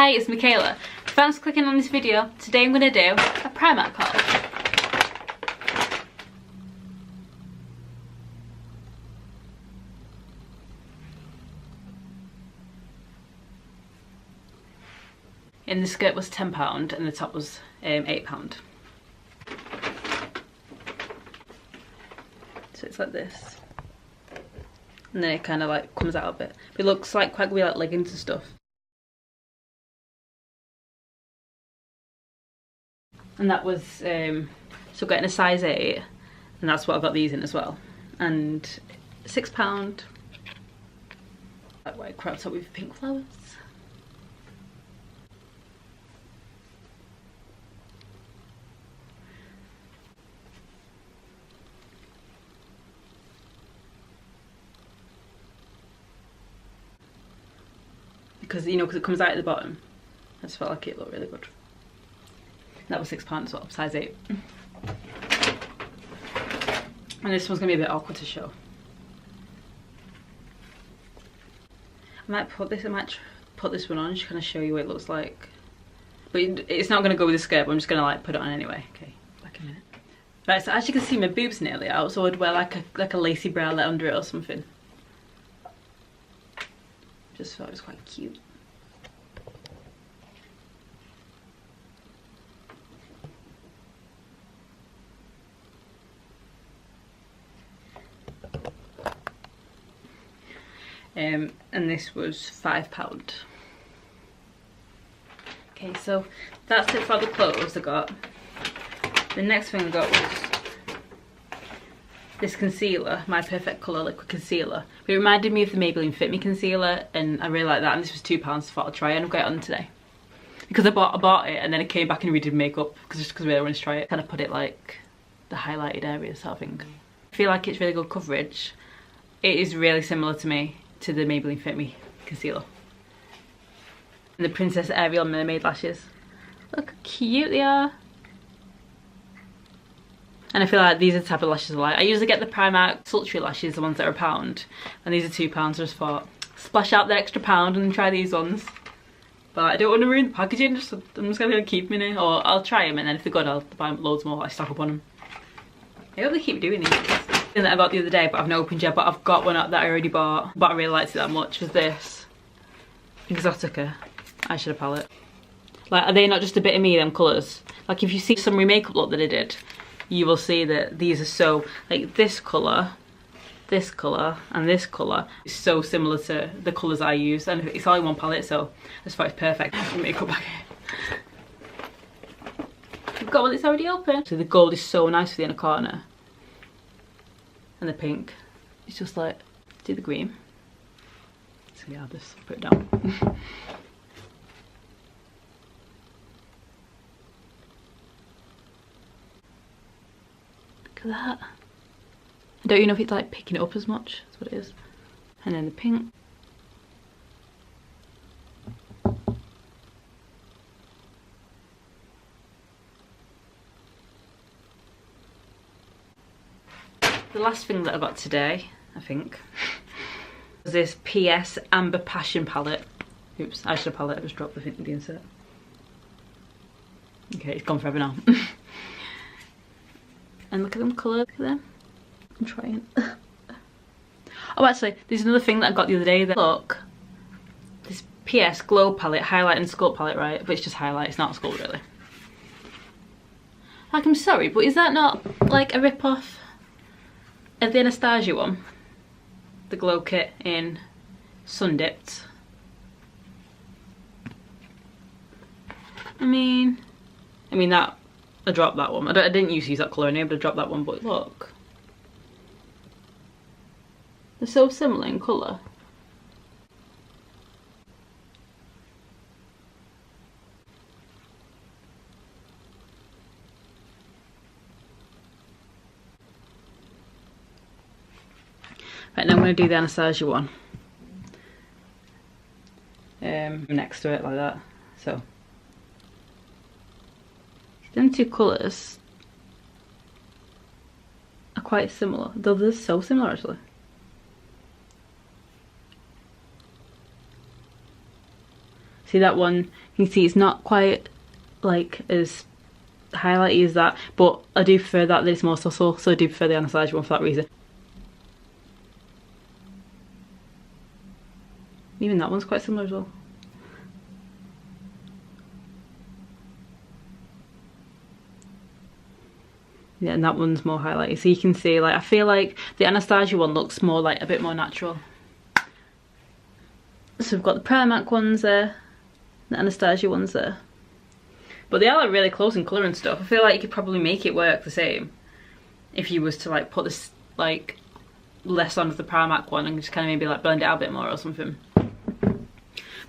Hi, it's Michaela. Thanks for clicking on this video. Today I'm going to do a Primark haul. And the skirt was £10 and the top was £8. So it's like this. And then it kind of like comes out a bit. But it looks like quite weird, like leggings and stuff. And that was, so getting a size 8. And that's what I got these in as well. And £6. That white crop top with pink flowers. Because, you know, because it comes out at the bottom. I just felt like it looked really good. That was £6 as well, size 8. And this one's going to be a bit awkward to show. I might put this one on just kind of show you what it looks like. But it's not going to go with the skirt, but I'm just going to like put it on anyway. Okay, back a minute. Right, so as you can see, my boobs nearly out, so I'd wear like a lacy bralette under it or something. Just thought it was quite cute. And this was £5. Okay, so that's it for the clothes I got. The next thing I got was this concealer, My Perfect Colour Liquid Concealer. It reminded me of the Maybelline Fit Me concealer, and I really like that. And this was £2, so I thought I'd try it, and I've got it on today. Because I bought it, and then I came back and redid makeup because I really wanted to try it. Kind of put it like the highlighted area sort of thing. I feel like it's really good coverage. It is really similar to the Maybelline Fit Me concealer. And the Princess Ariel Mermaid lashes. Look how cute they are. And I feel like these are the type of lashes I like. I usually get the Primark sultry lashes, the ones that are £1. And these are £2, so I just thought, splash out the extra £1 and try these ones. But I don't want to ruin the packaging, I'm just going to keep them in it. Or I'll try them, and then if they're good, I'll buy loads more, like stock up on them. I hope they keep doing these. Thing that I got the other day, but I've not opened yet, but I've got one that I already bought, but I really liked it that much, was this Exotica eyeshadow palette. Like, are they not just a bit of me, them colours? Like, if you see some remakeup look that I did, you will see that these are so, like, this colour, and this colour is so similar to the colours I use, and it's only one palette, so I just thought it's perfect for makeup bag. I've got one that's already open. So the gold is so nice for the inner corner. And the pink, it's just like, do the green. So yeah, I'll just put it down. Look at that. I don't even know if it's like picking it up as much, that's what it is. And then the pink. The last thing that I got today, I think, was this PS Amber Passion palette. Oops, eyeshadow palette, I just dropped the insert. Okay, it's gone forever now. And look at them colours, look at them. I'm trying. Oh, actually, there's another thing that I got the other day. Look, this PS Glow palette, highlight and sculpt palette, right? But it's just highlight, it's not a sculpt really. Like, I'm sorry, but is that not like a rip-off of the Anastasia one? The Glow Kit in Sun Dipped. I mean that, I dropped that one. I didn't use that colour anyway, but I dropped that one, but look. They're so similar in colour. Right, now I'm going to do the Anastasia one. Next to it like that. So them two colours are quite similar, though they're so similar actually. See that one, you You see it's not quite like as highlighty as that, but I do prefer that it's more subtle, so I do prefer the Anastasia one for that reason. Even that one's quite similar as well. Yeah, and that one's more highlighted, so you can see, like, I feel like the Anastasia one looks more like a bit more natural. So we've got the Primark ones there, the Anastasia ones there, but they are like really close in colour and stuff. I feel like you could probably make it work the same if you was to like put this like less onto the Primark one and just kind of maybe like blend it out a bit more or something. But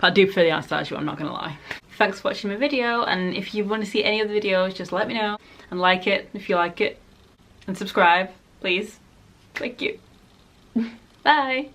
I do prefer the Anastasia one, I'm not gonna lie. Thanks for watching my video, and if you want to see any other videos, just let me know, and like it if you like it, and subscribe, please. Thank you. Bye.